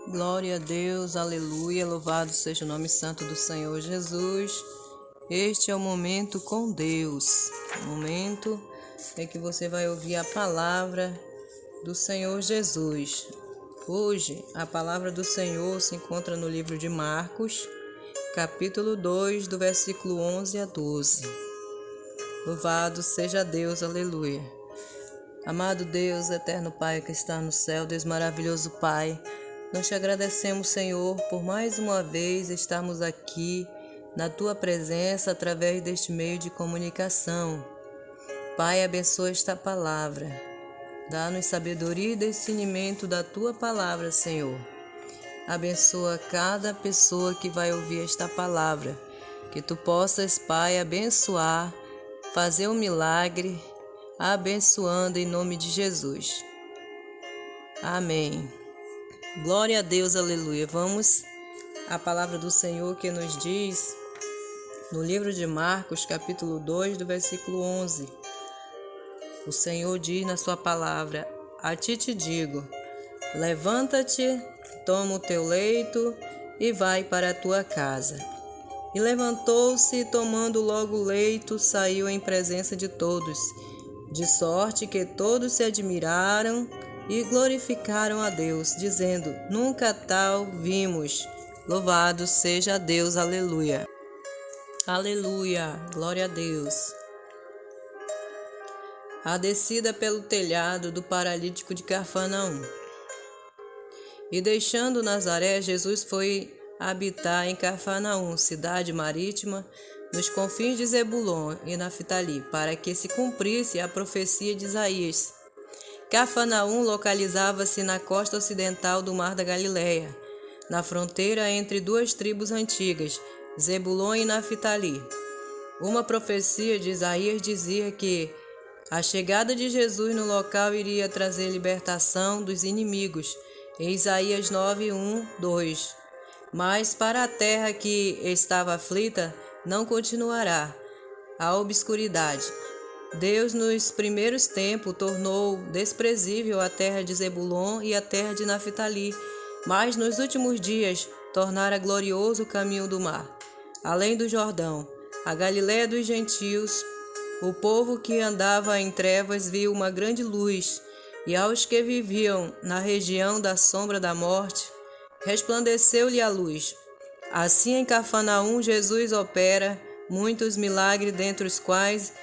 Glória a Deus, aleluia, louvado seja o nome santo do Senhor Jesus. Este é o momento com Deus, o momento em que você vai ouvir a palavra do Senhor Jesus. Hoje, a palavra do Senhor se encontra no livro de Marcos, capítulo 2, do versículo 11 a 12. Louvado seja Deus, aleluia. Amado Deus, eterno Pai que está no céu, Deus maravilhoso Pai, nós te agradecemos, Senhor, por mais uma vez estarmos aqui na Tua presença através deste meio de comunicação. Pai, abençoa esta palavra. Dá-nos sabedoria e discernimento da Tua palavra, Senhor. Abençoa cada pessoa que vai ouvir esta palavra. Que Tu possas, Pai, abençoar, fazer um milagre, abençoando em nome de Jesus. Amém. Glória a Deus, aleluia. Vamos à palavra do Senhor que nos diz no livro de Marcos, capítulo 2, do versículo 11. O Senhor diz na sua palavra: a ti te digo, levanta-te, toma o teu leito e vai para a tua casa. E levantou-se e, tomando logo o leito, saiu em presença de todos, de sorte que todos se admiraram e glorificaram a Deus, dizendo: nunca tal vimos. Louvado seja Deus, aleluia. Aleluia, glória a Deus. A descida pelo telhado do paralítico de Cafarnaum. E deixando Nazaré, Jesus foi habitar em Cafarnaum, cidade marítima, nos confins de Zebulon e Naftali, para que se cumprisse a profecia de Isaías. Cafarnaum localizava-se na costa ocidental do Mar da Galileia, na fronteira entre duas tribos antigas, Zebulon e Naftali. Uma profecia de Isaías dizia que a chegada de Jesus no local iria trazer libertação dos inimigos, em Isaías 9, 1, 2. Mas para a terra que estava aflita, não continuará a obscuridade. Deus, nos primeiros tempos, tornou desprezível a terra de Zebulon e a terra de Naftali, mas nos últimos dias tornara glorioso o caminho do mar. Além do Jordão, a Galiléia dos gentios, o povo que andava em trevas viu uma grande luz, e aos que viviam na região da sombra da morte, resplandeceu-lhe a luz. Assim em Cafarnaum Jesus opera muitos milagres, dentre os quais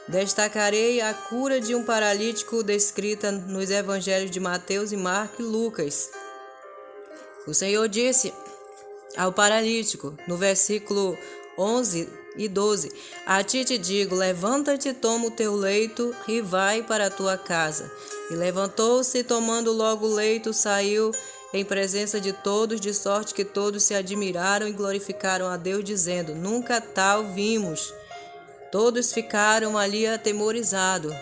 destacarei a cura de um paralítico descrita nos evangelhos de Mateus e Marcos e Lucas. O Senhor disse ao paralítico, no versículo 11 e 12, a ti te digo, levanta-te, toma o teu leito e vai para a tua casa. E levantou-se, tomando logo o leito, saiu em presença de todos, de sorte que todos se admiraram e glorificaram a Deus, dizendo: nunca tal vimos. Todos ficaram ali atemorizados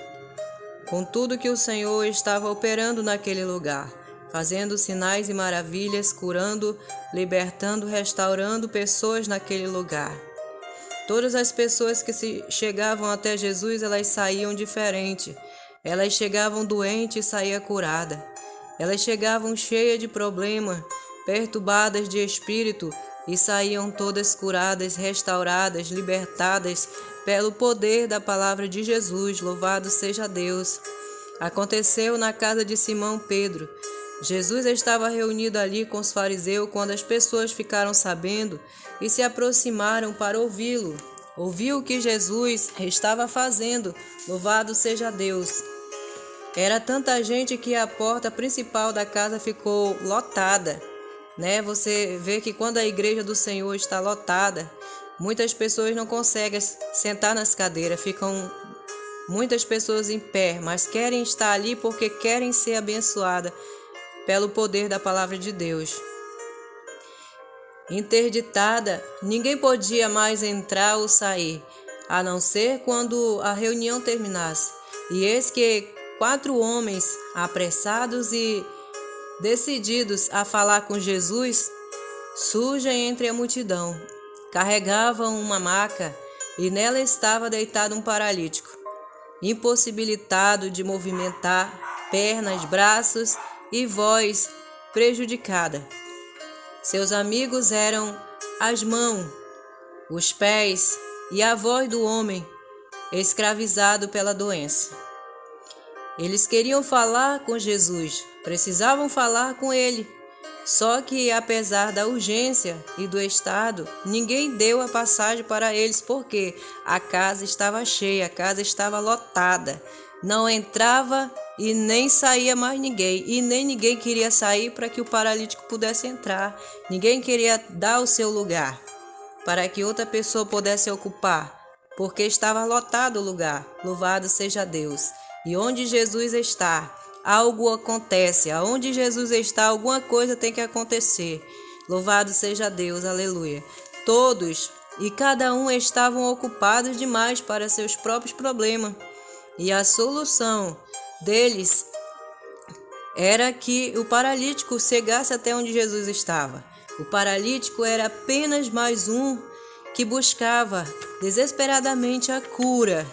com tudo que o Senhor estava operando naquele lugar, fazendo sinais e maravilhas, curando, libertando, restaurando pessoas naquele lugar. Todas as pessoas que se chegavam até Jesus, elas saíam diferentes. Elas chegavam doentes e saíam curadas. Elas chegavam cheias de problema, perturbadas de espírito, e saíam todas curadas, restauradas, libertadas pelo poder da palavra de Jesus. Louvado seja Deus. Aconteceu na casa de Simão Pedro. Jesus estava reunido ali com os fariseus quando as pessoas ficaram sabendo e se aproximaram para ouvi-lo. Ouviu o que Jesus estava fazendo. Louvado seja Deus. Era tanta gente que a porta principal da casa ficou lotada. Você vê que quando a igreja do Senhor está lotada, muitas pessoas não conseguem sentar nas cadeiras, ficam muitas pessoas em pé, mas querem estar ali porque querem ser abençoadas pelo poder da palavra de Deus. Interditada, ninguém podia mais entrar ou sair, a não ser quando a reunião terminasse. E eis que 4 homens, apressados e decididos a falar com Jesus, surgem entre a multidão. Carregavam uma maca e nela estava deitado um paralítico, impossibilitado de movimentar pernas, braços e voz, prejudicada. Seus amigos eram as mãos, os pés e a voz do homem escravizado pela doença. Eles queriam falar com Jesus, precisavam falar com ele. Só que, apesar da urgência e do estado, ninguém deu a passagem para eles porque a casa estava cheia, a casa estava lotada. Não entrava e nem saía mais ninguém. E nem ninguém queria sair para que o paralítico pudesse entrar. Ninguém queria dar o seu lugar para que outra pessoa pudesse ocupar, porque estava lotado o lugar. Louvado seja Deus. E onde Jesus está, algo acontece. Aonde Jesus está, alguma coisa tem que acontecer. Louvado seja Deus, aleluia. Todos e cada um estavam ocupados demais para seus próprios problemas. E a solução deles era que o paralítico chegasse até onde Jesus estava. O paralítico era apenas mais um que buscava desesperadamente a cura.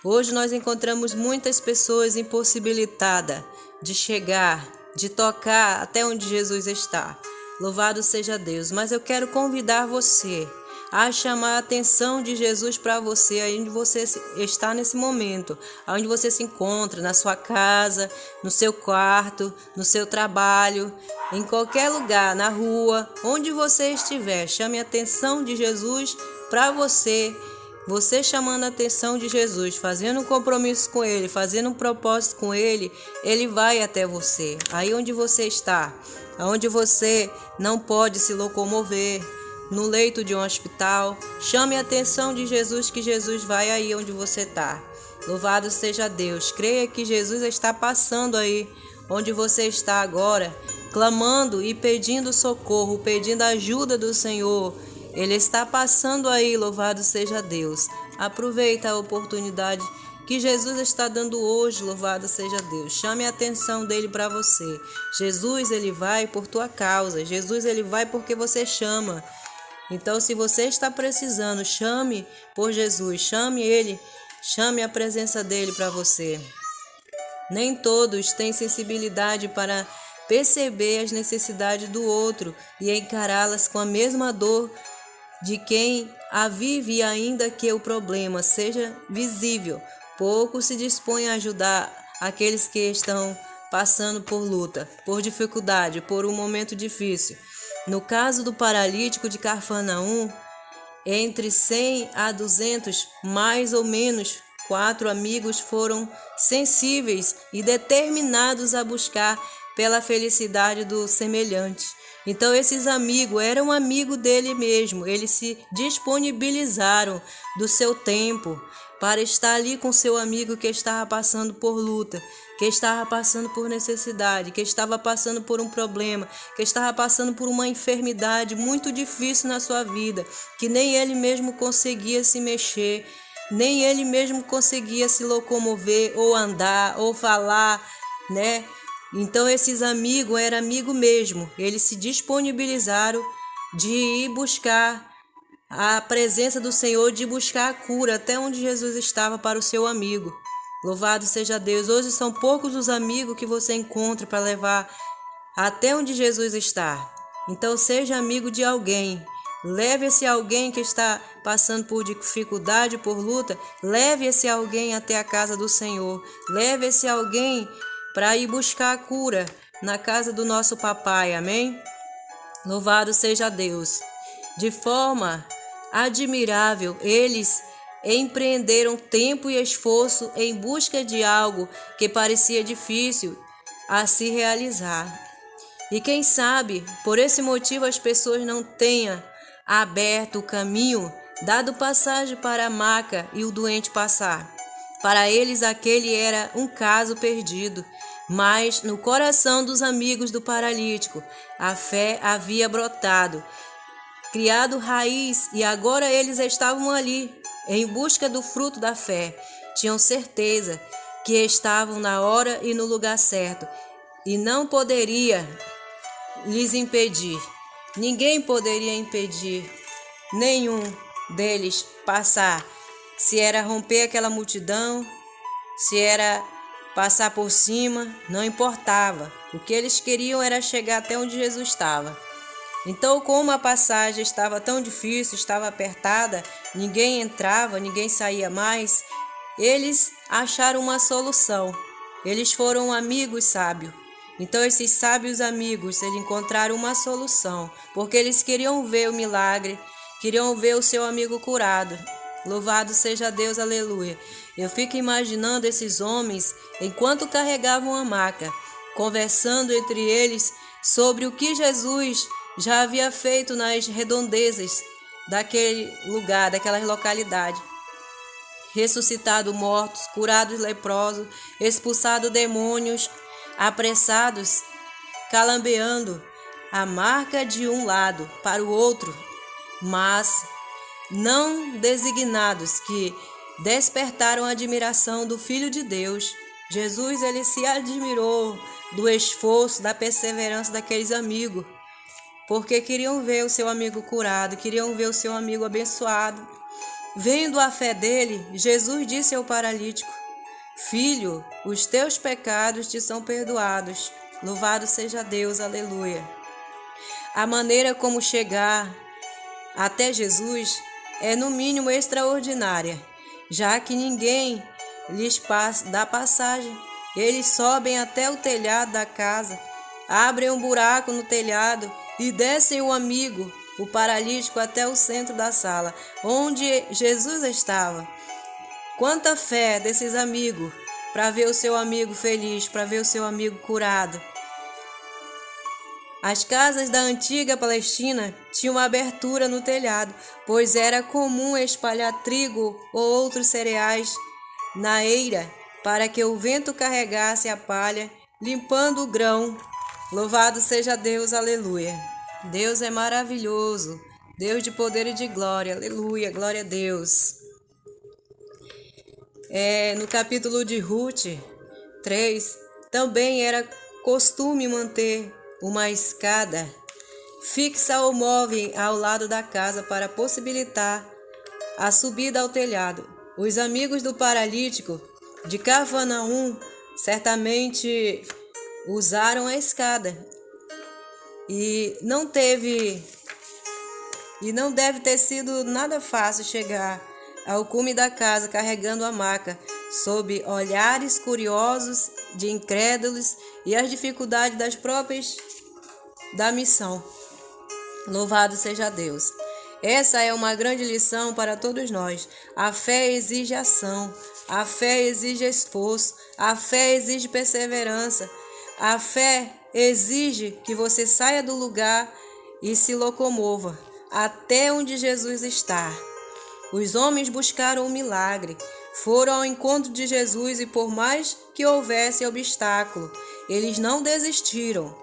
Hoje nós encontramos muitas pessoas impossibilitadas de chegar, de tocar até onde Jesus está. Louvado seja Deus. Mas eu quero convidar você a chamar a atenção de Jesus para você, aí onde você está nesse momento, onde você se encontra, na sua casa, no seu quarto, no seu trabalho, em qualquer lugar, na rua, onde você estiver. Chame a atenção de Jesus para você. Você chamando a atenção de Jesus, fazendo um compromisso com Ele, fazendo um propósito com Ele, Ele vai até você. Aí onde você está, onde você não pode se locomover, no leito de um hospital, chame a atenção de Jesus, que Jesus vai aí onde você está. Louvado seja Deus. Creia que Jesus está passando aí onde você está agora, clamando e pedindo socorro, pedindo ajuda do Senhor. Ele está passando aí, louvado seja Deus. Aproveita a oportunidade que Jesus está dando hoje, louvado seja Deus. Chame a atenção dele para você. Jesus, ele vai por tua causa. Jesus, ele vai porque você chama. Então, se você está precisando, chame por Jesus, chame ele, chame a presença dele para você. Nem todos têm sensibilidade para perceber as necessidades do outro e encará-las com a mesma dor de quem a vive, ainda que o problema seja visível. Pouco se dispõe a ajudar aqueles que estão passando por luta, por dificuldade, por um momento difícil. No caso do paralítico de Cafarnaum, entre 100 a 200, mais ou menos, 4 amigos foram sensíveis e determinados a buscar pela felicidade do semelhante. Então esses amigos eram amigos dele mesmo, eles se disponibilizaram do seu tempo para estar ali com seu amigo que estava passando por luta, que estava passando por necessidade, que estava passando por um problema, que estava passando por uma enfermidade muito difícil na sua vida, que nem ele mesmo conseguia se mexer, nem ele mesmo conseguia se locomover, ou andar, ou falar, né? Então esses amigos eram amigos mesmo, eles se disponibilizaram de ir buscar a presença do Senhor, de buscar a cura até onde Jesus estava para o seu amigo. Louvado seja Deus. Hoje são poucos os amigos que você encontra para levar até onde Jesus está. Então seja amigo de alguém. Leve esse alguém que está passando por dificuldade, por luta. Leve esse alguém até a casa do Senhor. Leve esse alguém para ir buscar a cura na casa do nosso papai. Amém? Louvado seja Deus. De forma admirável, eles empreenderam tempo e esforço em busca de algo que parecia difícil a se realizar. E quem sabe, por esse motivo, as pessoas não tenham aberto o caminho, dado passagem para a maca e o doente passar. Para eles, aquele era um caso perdido. Mas no coração dos amigos do paralítico, a fé havia brotado, criado raiz, e agora eles estavam ali, em busca do fruto da fé. Tinham certeza que estavam na hora e no lugar certo, e não poderia lhes impedir. Ninguém poderia impedir nenhum deles passar. Se era romper aquela multidão, se era passar por cima, não importava. O que eles queriam era chegar até onde Jesus estava. Então, como a passagem estava tão difícil, estava apertada, ninguém entrava, ninguém saía mais, eles acharam uma solução. Eles foram amigos sábios. Então, esses sábios amigos, eles encontraram uma solução, porque eles queriam ver o milagre, queriam ver o seu amigo curado. Louvado seja Deus, aleluia. Eu fico imaginando esses homens, enquanto carregavam a maca, conversando entre eles sobre o que Jesus já havia feito nas redondezas daquele lugar, daquela localidade. Ressuscitado mortos, curados leprosos, expulsado demônios, apressados, calambeando a marca de um lado para o outro, mas não designados, que despertaram a admiração do Filho de Deus. Jesus, ele se admirou do esforço, da perseverança daqueles amigos, porque queriam ver o seu amigo curado, queriam ver o seu amigo abençoado. Vendo a fé dele, Jesus disse ao paralítico: Filho, os teus pecados te são perdoados. Louvado seja Deus, aleluia. A maneira como chegar até Jesus é no mínimo extraordinária, já que ninguém lhes dá passagem. Eles sobem até o telhado da casa, abrem um buraco no telhado e descem o amigo, o paralítico, até o centro da sala, onde Jesus estava. Quanta fé desses amigos para ver o seu amigo feliz, para ver o seu amigo curado. As casas da antiga Palestina tinham uma abertura no telhado, pois era comum espalhar trigo ou outros cereais na eira para que o vento carregasse a palha, limpando o grão. Louvado seja Deus, aleluia. Deus é maravilhoso, Deus de poder e de glória, aleluia, glória a Deus. No capítulo de Ruth 3, também era costume manter uma escada fixa ou móvel ao lado da casa para possibilitar a subida ao telhado. Os amigos do paralítico de Cafarnaum certamente usaram a escada e não deve ter sido nada fácil chegar ao cume da casa carregando a maca, sob olhares curiosos de incrédulos e as dificuldades das próprias da missão. Louvado seja Deus. Essa é uma grande lição para todos nós. A fé exige ação, a fé exige esforço, a fé exige perseverança. A fé exige que você saia do lugar e se locomova até onde Jesus está. Os homens buscaram o milagre, foram ao encontro de Jesus e, por mais que houvesse obstáculo, eles não desistiram.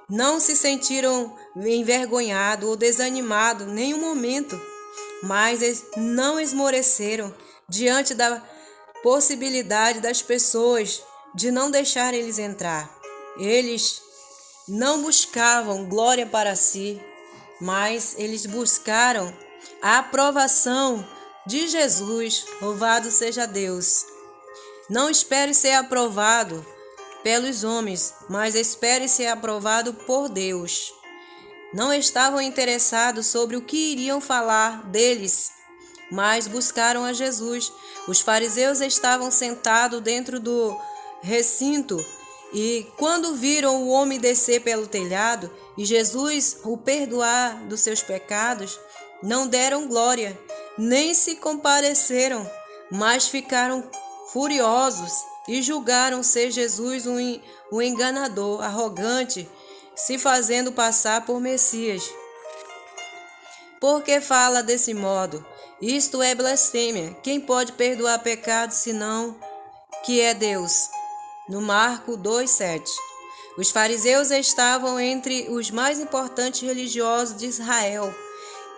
Não se sentiram envergonhados ou desanimados em nenhum momento, mas não esmoreceram diante da possibilidade das pessoas de não deixar eles entrar. Eles não buscavam glória para si, mas eles buscaram a aprovação de Jesus. Louvado seja Deus. Não espere ser aprovado pelos homens, mas espere ser aprovado por Deus. Não estavam interessados sobre o que iriam falar deles, mas buscaram a Jesus. Os fariseus estavam sentados dentro do recinto e, quando viram o homem descer pelo telhado e Jesus o perdoar dos seus pecados, não deram glória, nem se compadeceram, mas ficaram furiosos e julgaram ser Jesus um enganador, arrogante, se fazendo passar por Messias. Por que fala desse modo? Isto é blasfêmia. Quem pode perdoar pecado senão que é Deus? No Marcos 2:7. Os fariseus estavam entre os mais importantes religiosos de Israel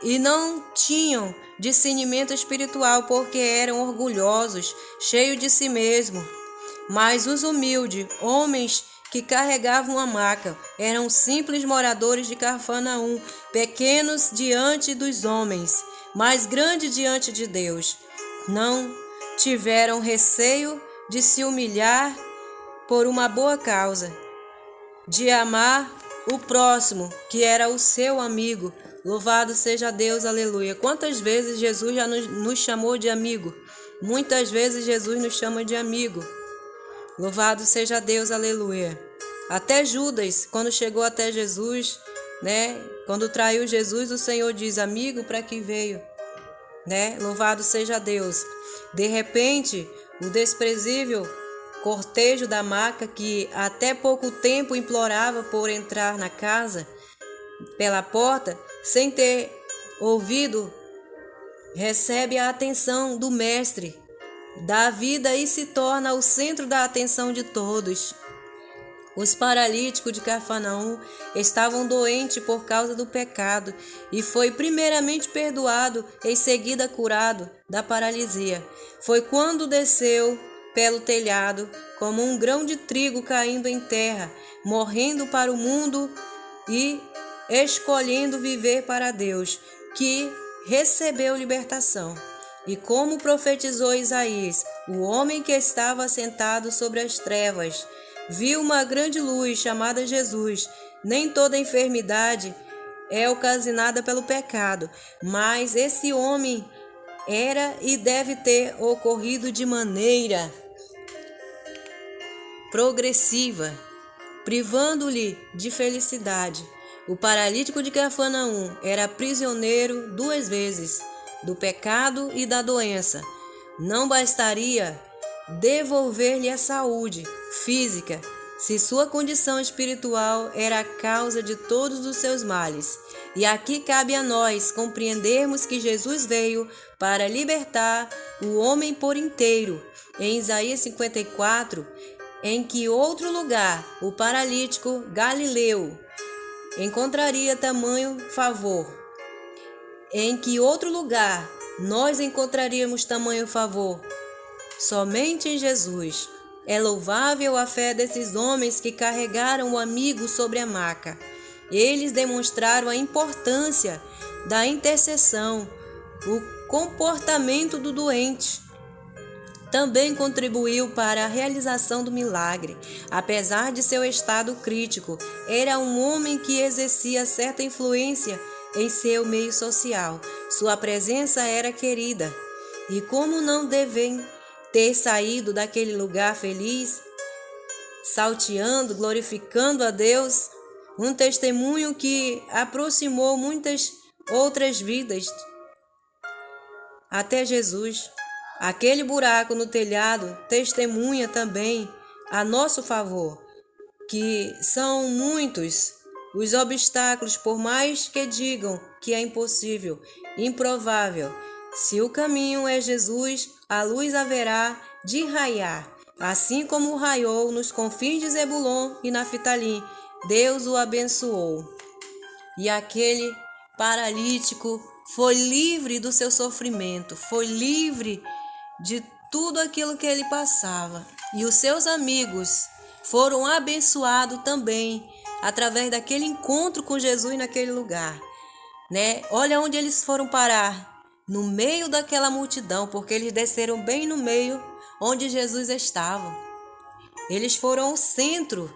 e não tinham discernimento espiritual porque eram orgulhosos, cheios de si mesmos. Mas os humildes, homens que carregavam a maca, eram simples moradores de Cafarnaum, pequenos diante dos homens, mas grandes diante de Deus. Não tiveram receio de se humilhar por uma boa causa. de amar o próximo, que era o seu amigo. Louvado seja Deus, aleluia. Quantas vezes Jesus já nos chamou de amigo? Muitas vezes Jesus nos chama de amigo. Louvado seja Deus, aleluia. Até Judas, quando chegou até Jesus, quando traiu Jesus, o Senhor diz: amigo, para que veio? Louvado seja Deus. De repente, o desprezível cortejo da Maca, que até pouco tempo implorava por entrar na casa pela porta, sem ter ouvido, recebe a atenção do Mestre da vida e se torna o centro da atenção de todos. Os paralíticos de Cafarnaum estavam doentes por causa do pecado e foi primeiramente perdoado, em seguida curado da paralisia. Foi quando desceu pelo telhado, como um grão de trigo caindo em terra, morrendo para o mundo e escolhendo viver para Deus, que recebeu libertação. E como profetizou Isaías, o homem que estava sentado sobre as trevas viu uma grande luz chamada Jesus. Nem toda enfermidade é ocasionada pelo pecado, mas esse homem era e deve ter ocorrido de maneira progressiva, privando-lhe de felicidade. O paralítico de Cafarnaum era prisioneiro 2 vezes, do pecado e da doença. Não bastaria devolver-lhe a saúde física, se sua condição espiritual era a causa de todos os seus males. E aqui cabe a nós compreendermos que Jesus veio para libertar o homem por inteiro. Em Isaías 54, em que outro lugar o paralítico Galileu encontraria tamanho favor? Em que outro lugar nós encontraríamos tamanho favor? Somente em Jesus. É louvável a fé desses homens que carregaram o amigo sobre a maca. Eles demonstraram a importância da intercessão, o comportamento do doente. Também contribuiu para a realização do milagre. Apesar de seu estado crítico, era um homem que exercia certa influência em seu meio social. Sua presença era querida. E como não devem ter saído daquele lugar feliz, salteando, glorificando a Deus, um testemunho que aproximou muitas outras vidas até Jesus. Aquele buraco no telhado testemunha também a nosso favor, que são muitos os obstáculos, por mais que digam que é impossível, improvável. Se o caminho é Jesus, a luz haverá de raiar, assim como raiou nos confins de Zebulon e Naftali. Deus o abençoou. E aquele paralítico foi livre do seu sofrimento, foi livre de tudo aquilo que ele passava. E os seus amigos foram abençoados também através daquele encontro com Jesus naquele lugar. Olha onde eles foram parar, no meio daquela multidão, porque eles desceram bem no meio onde Jesus estava. Eles foram o centro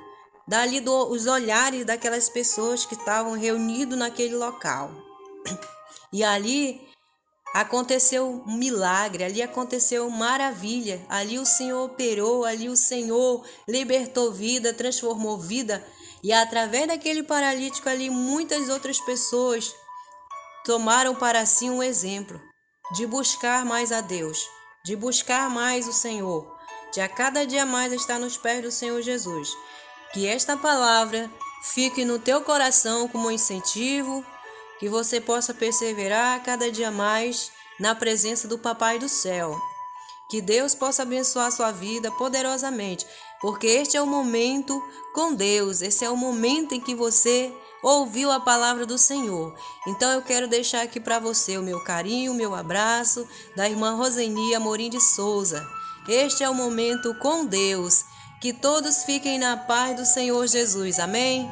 dali dos olhares daquelas pessoas que estavam reunidas naquele local. E ali aconteceu um milagre, ali aconteceu maravilha, ali o Senhor operou, ali o Senhor libertou vida, transformou vida. E através daquele paralítico ali, muitas outras pessoas tomaram para si um exemplo de buscar mais a Deus, de buscar mais o Senhor, de a cada dia mais estar nos pés do Senhor Jesus. Que esta palavra fique no teu coração como incentivo, que você possa perseverar cada dia mais na presença do Papai do Céu. Que Deus possa abençoar a sua vida poderosamente, porque este é o momento com Deus, esse é o momento em que você ouviu a palavra do Senhor. Então eu quero deixar aqui para você o meu carinho, o meu abraço da irmã Roseni Amorim de Souza. Este é o momento com Deus. Que todos fiquem na paz do Senhor Jesus. Amém?